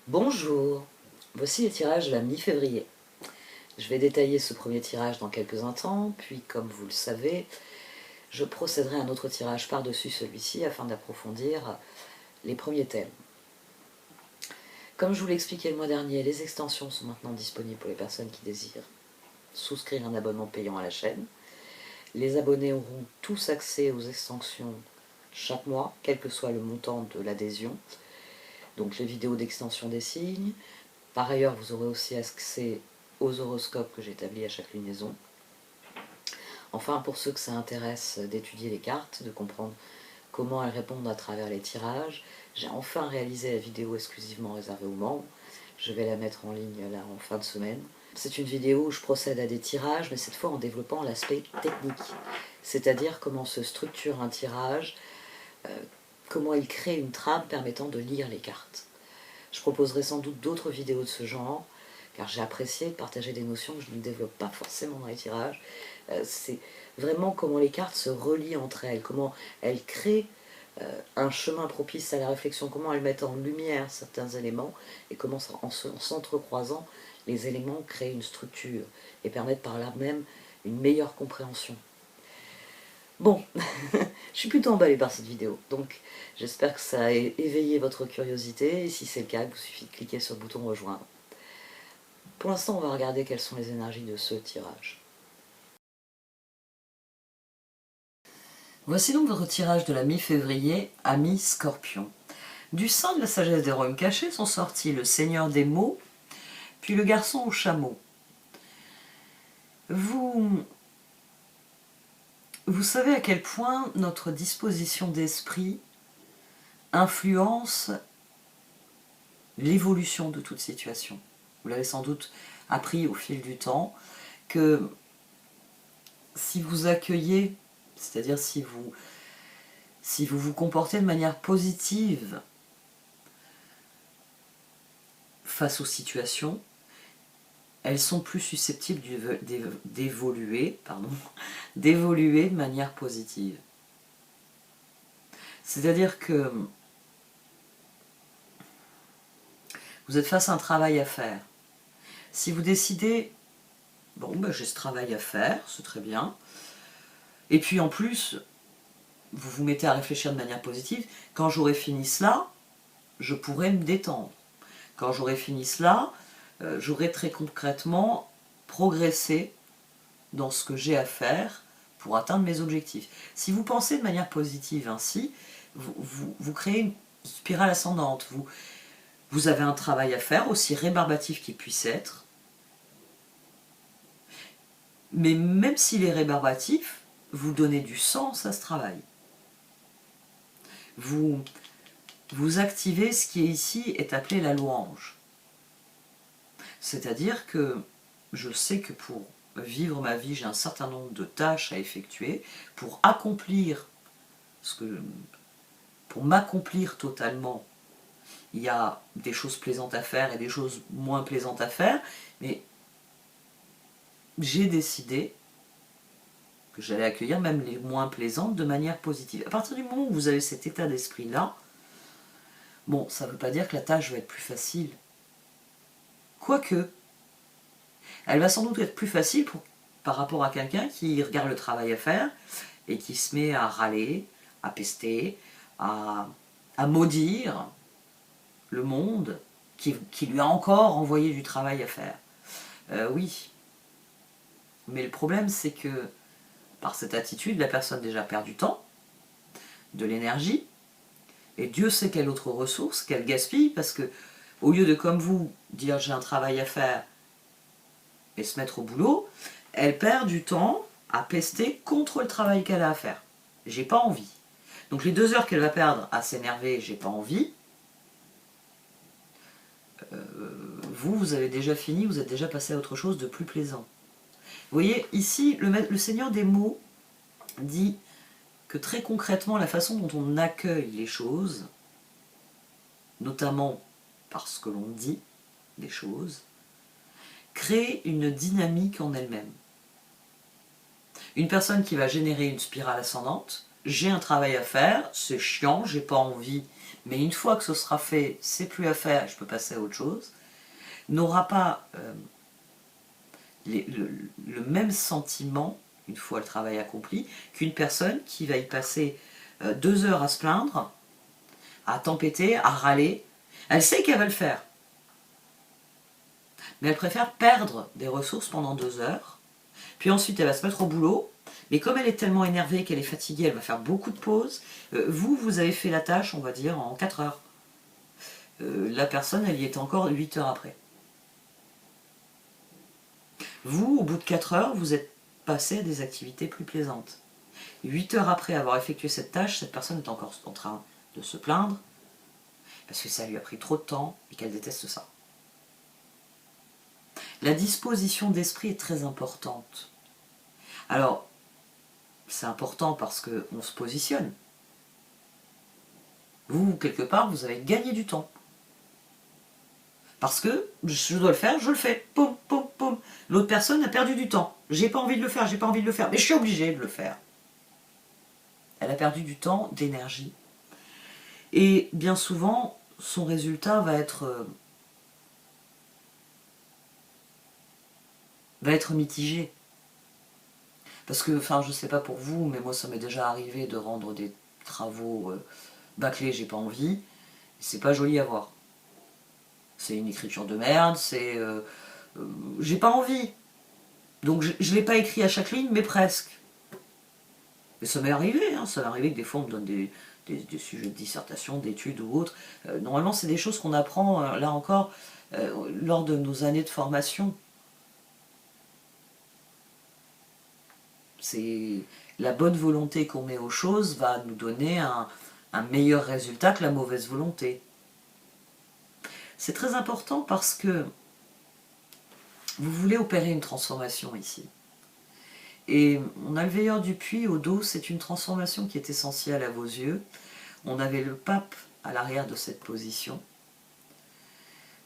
Bonjour, voici le tirage de la mi-février. Je vais détailler ce premier tirage dans quelques instants, puis comme vous le savez, je procéderai à un autre tirage par-dessus celui-ci afin d'approfondir les premiers thèmes. Comme je vous l'ai expliqué le mois dernier, les extensions sont maintenant disponibles pour les personnes qui désirent souscrire un abonnement payant à la chaîne. Les abonnés auront tous accès aux extensions chaque mois, quel que soit le montant de l'adhésion. Donc les vidéos d'extension des signes. Par ailleurs, vous aurez aussi accès aux horoscopes que j'établis à chaque lunaison. Enfin, pour ceux que ça intéresse d'étudier les cartes, de comprendre comment elles répondent à travers les tirages, j'ai enfin réalisé la vidéo exclusivement réservée aux membres. Je vais la mettre en ligne là en fin de semaine. C'est une vidéo où je procède à des tirages, mais cette fois en développant l'aspect technique, c'est-à-dire comment se structure un tirage, comment il crée une trame permettant de lire les cartes. Je proposerai sans doute d'autres vidéos de ce genre, car j'ai apprécié de partager des notions que je ne développe pas forcément dans les tirages. C'est vraiment comment les cartes se relient entre elles, comment elles créent un chemin propice à la réflexion, comment elles mettent en lumière certains éléments, et comment en s'entrecroisant, les éléments créent une structure, et permettent par là même une meilleure compréhension. Bon, je suis plutôt emballée par cette vidéo, donc j'espère que ça a éveillé votre curiosité, et si c'est le cas, il vous suffit de cliquer sur le bouton rejoindre. Pour l'instant, on va regarder quelles sont les énergies de ce tirage. Voici donc votre tirage de la mi-février à mi-scorpion. Du sein de la sagesse des royaumes cachés sont sortis le seigneur des mots, puis le garçon au chameau. Vous savez à quel point notre disposition d'esprit influence l'évolution de toute situation. Vous l'avez sans doute appris au fil du temps, que si vous accueillez, c'est-à-dire si vous vous comportez de manière positive face aux situations, elles sont plus susceptibles d'évoluer de manière positive. C'est-à-dire que vous êtes face à un travail à faire. Si vous décidez, bon, ben, j'ai ce travail à faire, c'est très bien, et puis en plus, vous vous mettez à réfléchir de manière positive, quand j'aurai fini cela, je pourrai me détendre. Quand j'aurai fini cela, j'aurai très concrètement progressé dans ce que j'ai à faire pour atteindre mes objectifs. Si vous pensez de manière positive ainsi, vous créez une spirale ascendante. Vous avez un travail à faire, aussi rébarbatif qu'il puisse être, mais même s'il est rébarbatif, vous donnez du sens à ce travail. Vous activez ce qui ici est appelé la louange. C'est-à-dire que je sais que pour vivre ma vie, j'ai un certain nombre de tâches à effectuer pour accomplir pour m'accomplir totalement. Il y a des choses plaisantes à faire et des choses moins plaisantes à faire, mais j'ai décidé que j'allais accueillir même les moins plaisantes de manière positive. À partir du moment où vous avez cet état d'esprit-là, bon, ça ne veut pas dire que la tâche va être plus facile. Quoique, elle va sans doute être plus facile par rapport à quelqu'un qui regarde le travail à faire et qui se met à râler, à pester, à maudire le monde qui lui a encore envoyé du travail à faire. Oui. Mais le problème, c'est que par cette attitude, la personne déjà perd du temps, de l'énergie, et Dieu sait quelle autre ressource qu'elle gaspille, parce que au lieu de, comme vous, dire j'ai un travail à faire et se mettre au boulot, elle perd du temps à pester contre le travail qu'elle a à faire. J'ai pas envie. Donc les 2 heures qu'elle va perdre à s'énerver, j'ai pas envie, vous avez déjà fini, vous êtes déjà passé à autre chose de plus plaisant. Vous voyez, ici, le Seigneur des mots dit que très concrètement, la façon dont on accueille les choses, notamment parce que l'on dit des choses, crée une dynamique en elle-même. Une personne qui va générer une spirale ascendante j'ai un travail à faire, c'est chiant, j'ai pas envie, mais une fois que ce sera fait, c'est plus à faire, je peux passer à autre chose, n'aura pas le même sentiment, une fois le travail accompli, qu'une personne qui va y passer 2 heures à se plaindre, à tempêter, à râler. Elle sait qu'elle va le faire, mais elle préfère perdre des ressources pendant 2 heures, puis ensuite elle va se mettre au boulot, mais comme elle est tellement énervée qu'elle est fatiguée, elle va faire beaucoup de pauses. Vous avez fait la tâche, on va dire, en 4 heures. La personne, elle y est encore 8 heures après. Vous, au bout de 4 heures, vous êtes passé à des activités plus plaisantes. 8 heures après avoir effectué cette tâche, cette personne est encore en train de se plaindre parce que ça lui a pris trop de temps et qu'elle déteste ça. La disposition d'esprit est très importante. Alors, c'est important parce qu'on se positionne. Vous, quelque part, vous avez gagné du temps. Parce que je dois le faire, je le fais. Poum, poum, poum. L'autre personne a perdu du temps. J'ai pas envie de le faire, j'ai pas envie de le faire, mais je suis obligé de le faire. Elle a perdu du temps, d'énergie. Et bien souvent, son résultat va être mitigé. Parce que, enfin, je sais pas pour vous, mais moi ça m'est déjà arrivé de rendre des travaux bâclés, j'ai pas envie. C'est pas joli à voir. C'est une écriture de merde, j'ai pas envie. Donc je l'ai pas écrit à chaque ligne, mais presque. Mais ça m'est arrivé, hein, ça m'est arrivé que des fois on me donne des sujets de dissertation, d'études ou autres. Normalement c'est des choses qu'on apprend, là encore, lors de nos années de formation. C'est la bonne volonté qu'on met aux choses va nous donner un meilleur résultat que la mauvaise volonté. C'est très important parce que vous voulez opérer une transformation ici. Et on a le veilleur du puits au dos, c'est une transformation qui est essentielle à vos yeux. On avait le pape à l'arrière de cette position.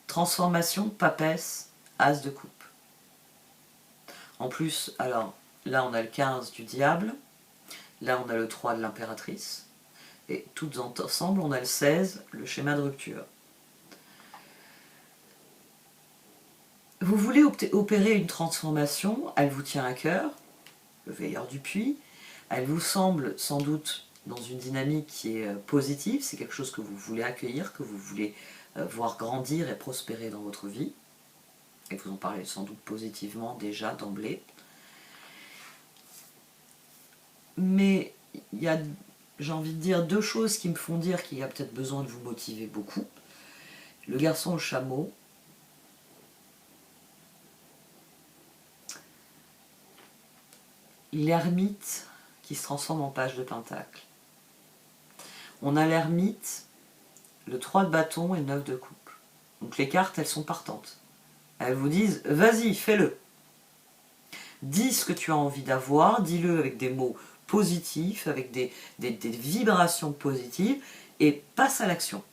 Transformation, papesse, as de coupe. En plus, alors, là on a le 15 du diable, là on a le 3 de l'impératrice, et toutes ensemble on a le 16, le schéma de rupture. Vous voulez opérer une transformation, elle vous tient à cœur, le veilleur du puits, elle vous semble sans doute dans une dynamique qui est positive, c'est quelque chose que vous voulez accueillir, que vous voulez voir grandir et prospérer dans votre vie, et vous en parlez sans doute positivement déjà d'emblée. Mais il y a, j'ai envie de dire, 2 choses qui me font dire qu'il y a peut-être besoin de vous motiver beaucoup. Le garçon au chameau, l'ermite qui se transforme en page de pentacle. On a l'ermite, le 3 de bâton et le 9 de coupe. Donc les cartes, elles sont partantes. Elles vous disent, vas-y, fais-le. Dis ce que tu as envie d'avoir, dis-le avec des mots positifs, avec des vibrations positives, et passe à l'action.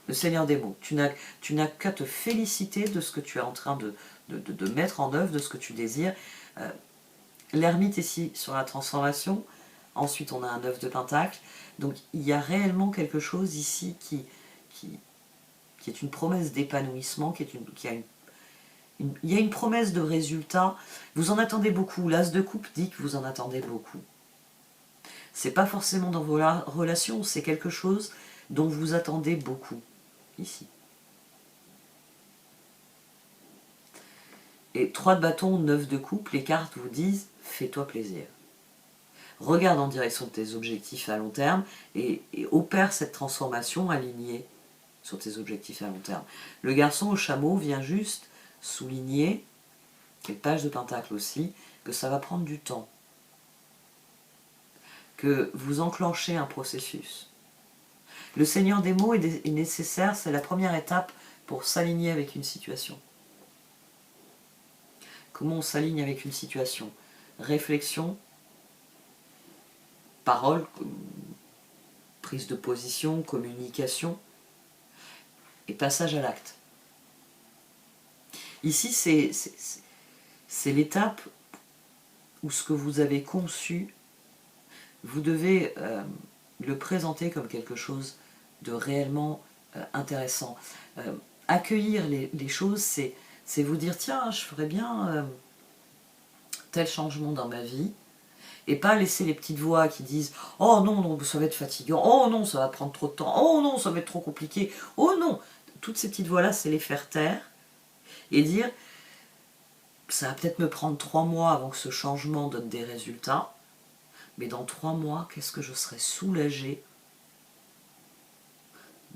Le Seigneur des mots. Tu n'as qu'à te féliciter de ce que tu es en train de mettre en œuvre, de ce que tu désires. L'ermite ici sur la transformation, ensuite on a un 9 de pentacle, donc il y a réellement quelque chose ici qui est une promesse d'épanouissement, il y a une promesse de résultat. Vous en attendez beaucoup, l'as de coupe dit que vous en attendez beaucoup. C'est pas forcément dans vos relations, c'est quelque chose dont vous attendez beaucoup, ici. Et 3 de bâton, 9 de coupe, les cartes vous disent « fais-toi plaisir ». Regarde en direction de tes objectifs à long terme et opère cette transformation alignée sur tes objectifs à long terme. Le garçon au chameau vient juste souligner, et page de pentacle aussi, que ça va prendre du temps. Que vous enclenchez un processus. Le Seigneur des mots est nécessaire, c'est la première étape pour s'aligner avec une situation. Comment on s'aligne avec une situation? Réflexion, parole, prise de position, communication, et passage à l'acte. Ici, c'est l'étape où ce que vous avez conçu vous devez le présenter comme quelque chose de réellement intéressant. Accueillir les choses, c'est vous dire, tiens, je ferais bien tel changement dans ma vie, et pas laisser les petites voix qui disent « Oh non, non, ça va être fatigant, oh non, ça va prendre trop de temps, oh non, ça va être trop compliqué, oh non !» Toutes ces petites voix-là, c'est les faire taire et dire « Ça va peut-être me prendre 3 mois avant que ce changement donne des résultats, mais dans 3 mois, qu'est-ce que je serai soulagée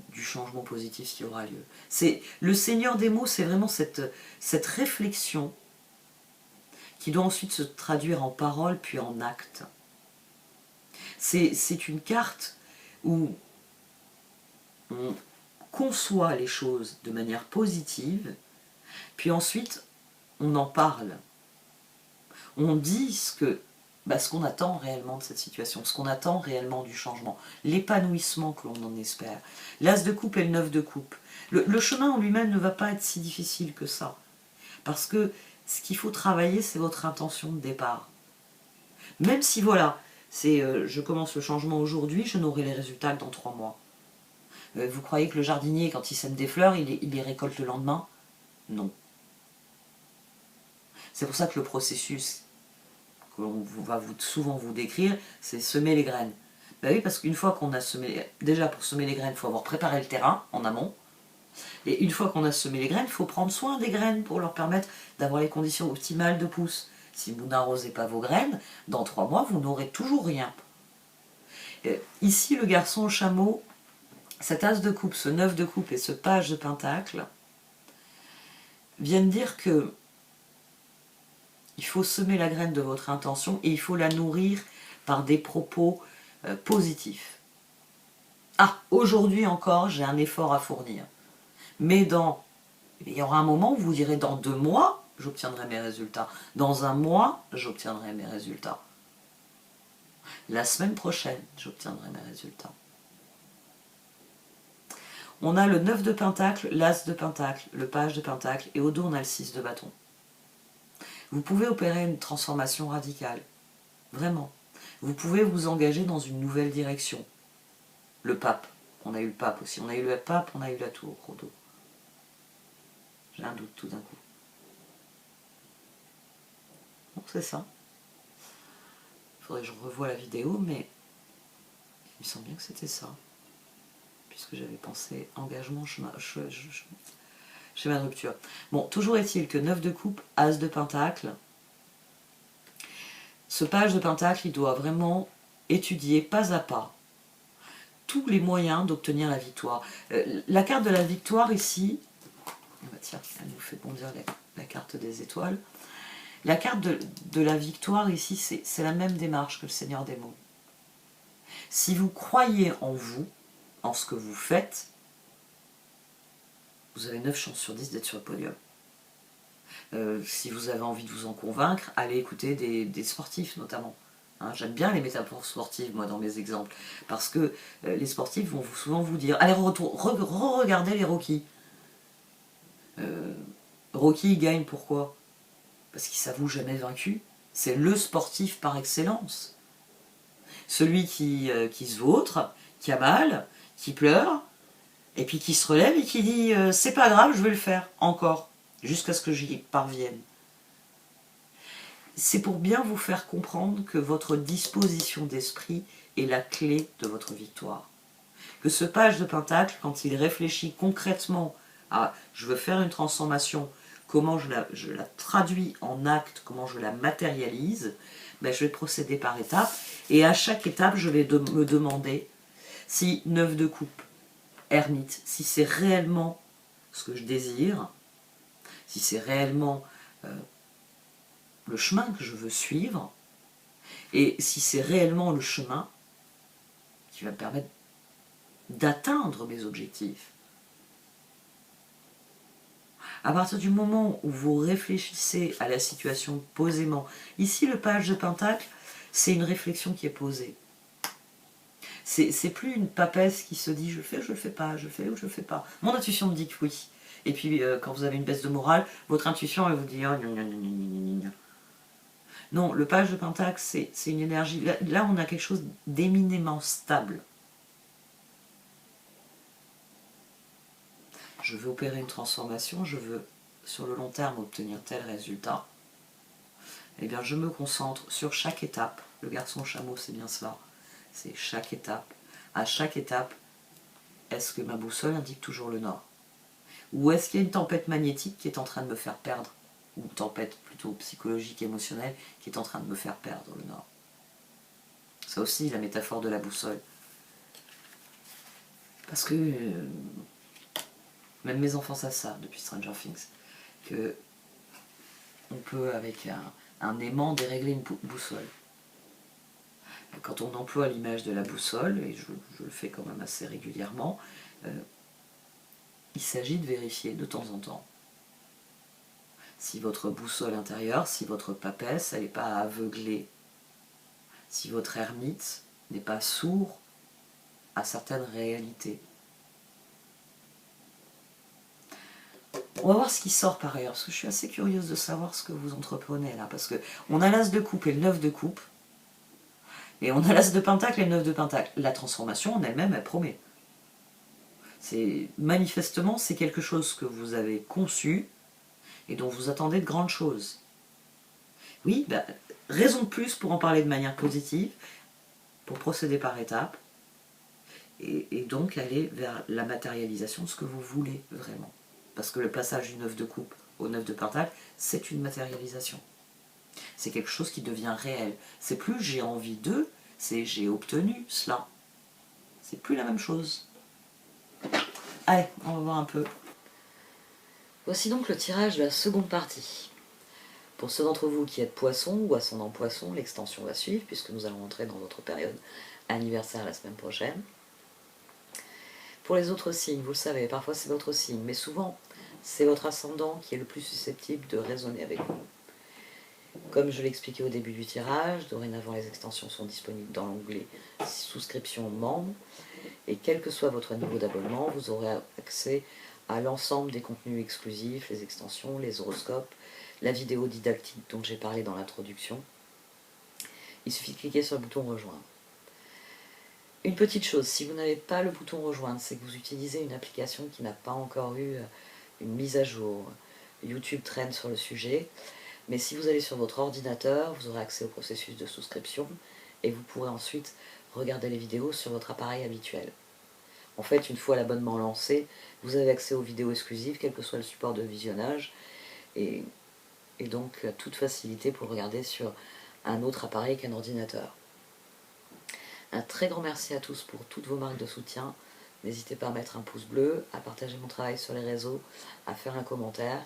du changement positif qui aura lieu. » C'est le Seigneur des mots, c'est vraiment cette réflexion qui doit ensuite se traduire en paroles puis en actes. C'est une carte où on conçoit les choses de manière positive, puis ensuite on en parle. On dit ce qu'on attend réellement de cette situation, ce qu'on attend réellement du changement, l'épanouissement que l'on en espère. L'as de coupe et le 9 de coupe. Le chemin en lui-même ne va pas être si difficile que ça, parce que ce qu'il faut travailler, c'est votre intention de départ. Même si voilà, je commence le changement aujourd'hui, je n'aurai les résultats que dans 3 mois. Vous croyez que le jardinier, quand il sème des fleurs, il les récolte le lendemain? Non. C'est pour ça que le processus qu'on va souvent vous décrire, c'est semer les graines. Ben oui, parce qu'une fois qu'on a semé, déjà pour semer les graines, il faut avoir préparé le terrain en amont. Et une fois qu'on a semé les graines, il faut prendre soin des graines pour leur permettre d'avoir les conditions optimales de pousse. Si vous n'arrosez pas vos graines, dans 3 mois, vous n'aurez toujours rien. Ici, le garçon au chameau, cet as de coupe, ce 9 de coupe et ce page de pentacle viennent dire que il faut semer la graine de votre intention et il faut la nourrir par des propos positifs. Ah, aujourd'hui encore, j'ai un effort à fournir. Mais il y aura un moment où vous direz dans 2 mois, j'obtiendrai mes résultats. Dans 1 mois, j'obtiendrai mes résultats. La semaine prochaine, j'obtiendrai mes résultats. On a le 9 de pentacle, l'as de pentacle, le page de pentacle, et au dos, on a le 6 de bâton. Vous pouvez opérer une transformation radicale. Vraiment. Vous pouvez vous engager dans une nouvelle direction. Le pape. On a eu le pape aussi. On a eu le pape, on a eu la tour au dos. J'ai un doute tout d'un coup. Bon, c'est ça. Il faudrait que je revoie la vidéo, mais il me semble bien que c'était ça. Puisque j'avais pensé engagement, chemin de rupture. Bon, toujours est-il que 9 de coupe, as de pentacle. Ce page de pentacle, il doit vraiment étudier pas à pas tous les moyens d'obtenir la victoire. La carte de la victoire ici, tiens, elle nous fait bondir la carte des étoiles. La carte de la victoire ici, c'est la même démarche que le Seigneur des mots. Si vous croyez en vous, en ce que vous faites, vous avez 9 chances sur 10 d'être sur le podium. Si vous avez envie de vous en convaincre, allez écouter des sportifs notamment. Hein, j'aime bien les métaphores sportives, moi, dans mes exemples, parce que les sportifs vont souvent vous dire « Allez, regardez les Rocky ». Rocky gagne pourquoi? Parce qu'il s'avoue jamais vaincu. C'est le sportif par excellence. Celui qui se vautre, qui a mal, qui pleure, et puis qui se relève et qui dit « C'est pas grave, je vais le faire, encore ». Jusqu'à ce que j'y parvienne. C'est pour bien vous faire comprendre que votre disposition d'esprit est la clé de votre victoire. Que ce page de pentacle, quand il réfléchit concrètement à « je veux faire une transformation », comment je la traduis en acte, comment je la matérialise, ben je vais procéder par étapes. Et à chaque étape, je vais me demander si 9 de coupe, ermite, si c'est réellement ce que je désire, si c'est réellement le chemin que je veux suivre, et si c'est réellement le chemin qui va me permettre d'atteindre mes objectifs. À partir du moment où vous réfléchissez à la situation posément, ici le page de pentacle, c'est une réflexion qui est posée. C'est plus une papesse qui se dit je le fais ou je le fais pas, je le fais ou je le fais pas. Mon intuition me dit que oui. Et puis quand vous avez une baisse de morale, votre intuition elle vous dit oh, gna, gna, gna, gna, gna. Non, le page de Pentacle, c'est une énergie... Là, on a quelque chose d'éminemment stable. Je veux opérer une transformation, je veux, sur le long terme, obtenir tel résultat. Eh bien, je me concentre sur chaque étape. Le garçon chameau, c'est bien cela. C'est chaque étape. À chaque étape, est-ce que ma boussole indique toujours le nord? Ou est-ce qu'il y a une tempête magnétique qui est en train de me faire perdre? Ou une tempête plutôt psychologique, émotionnelle, qui est en train de me faire perdre le nord? Ça aussi, la métaphore de la boussole. Parce que même mes enfants savent ça depuis Stranger Things, que on peut, avec un aimant, dérégler une boussole. Quand on emploie l'image de la boussole, et je le fais quand même assez régulièrement, il s'agit de vérifier de temps en temps si votre boussole intérieure, si votre papesse, elle n'est pas aveuglée, si votre ermite n'est pas sourd à certaines réalités. On va voir ce qui sort par ailleurs, parce que je suis assez curieuse de savoir ce que vous entreprenez là, parce que on a l'as de coupe et le 9 de coupe, et on a l'as de pentacle et le 9 de pentacle. La transformation en elle-même, elle promet. Manifestement, c'est quelque chose que vous avez conçu et dont vous attendez de grandes choses. Oui, bah, raison de plus pour en parler de manière positive, pour procéder par étapes, et donc aller vers la matérialisation de ce que vous voulez vraiment. Parce que le passage du 9 de coupe au 9 de pentacle, c'est une matérialisation. C'est quelque chose qui devient réel. C'est plus j'ai envie d'eux, c'est j'ai obtenu cela. C'est plus la même chose. Allez, on va voir un peu. Voici donc le tirage de la seconde partie. Pour ceux d'entre vous qui êtes poisson ou ascendant poisson, l'extension va suivre puisque nous allons entrer dans notre période anniversaire la semaine prochaine. Pour les autres signes, vous le savez, parfois c'est votre signe, mais souvent c'est votre ascendant qui est le plus susceptible de résonner avec vous. Comme je l'ai expliqué au début du tirage, dorénavant les extensions sont disponibles dans l'onglet souscription membre, et quel que soit votre niveau d'abonnement, vous aurez accès à l'ensemble des contenus exclusifs, les extensions, les horoscopes, la vidéo didactique dont j'ai parlé dans l'introduction. Il suffit de cliquer sur le bouton rejoindre. Une petite chose, si vous n'avez pas le bouton rejoindre, c'est que vous utilisez une application qui n'a pas encore eu une mise à jour. YouTube traîne sur le sujet, mais si vous allez sur votre ordinateur, vous aurez accès au processus de souscription et vous pourrez ensuite regarder les vidéos sur votre appareil habituel. En fait, une fois l'abonnement lancé, vous avez accès aux vidéos exclusives, quel que soit le support de visionnage, et donc toute facilité pour regarder sur un autre appareil qu'un ordinateur. Un très grand merci à tous pour toutes vos marques de soutien. N'hésitez pas à mettre un pouce bleu, à partager mon travail sur les réseaux, à faire un commentaire.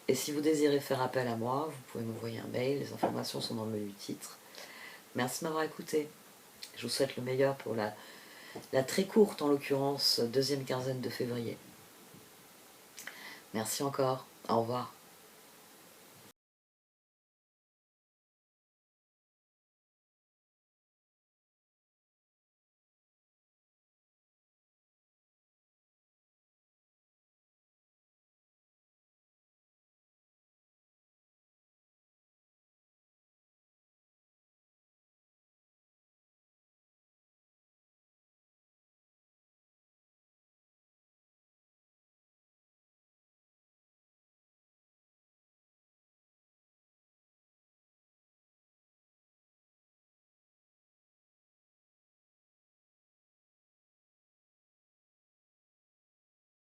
Et si vous désirez faire appel à moi, vous pouvez m'envoyer un mail, les informations sont dans le menu titre. Merci de m'avoir écouté. Je vous souhaite le meilleur pour la très courte, en l'occurrence, deuxième quinzaine de février. Merci encore. Au revoir.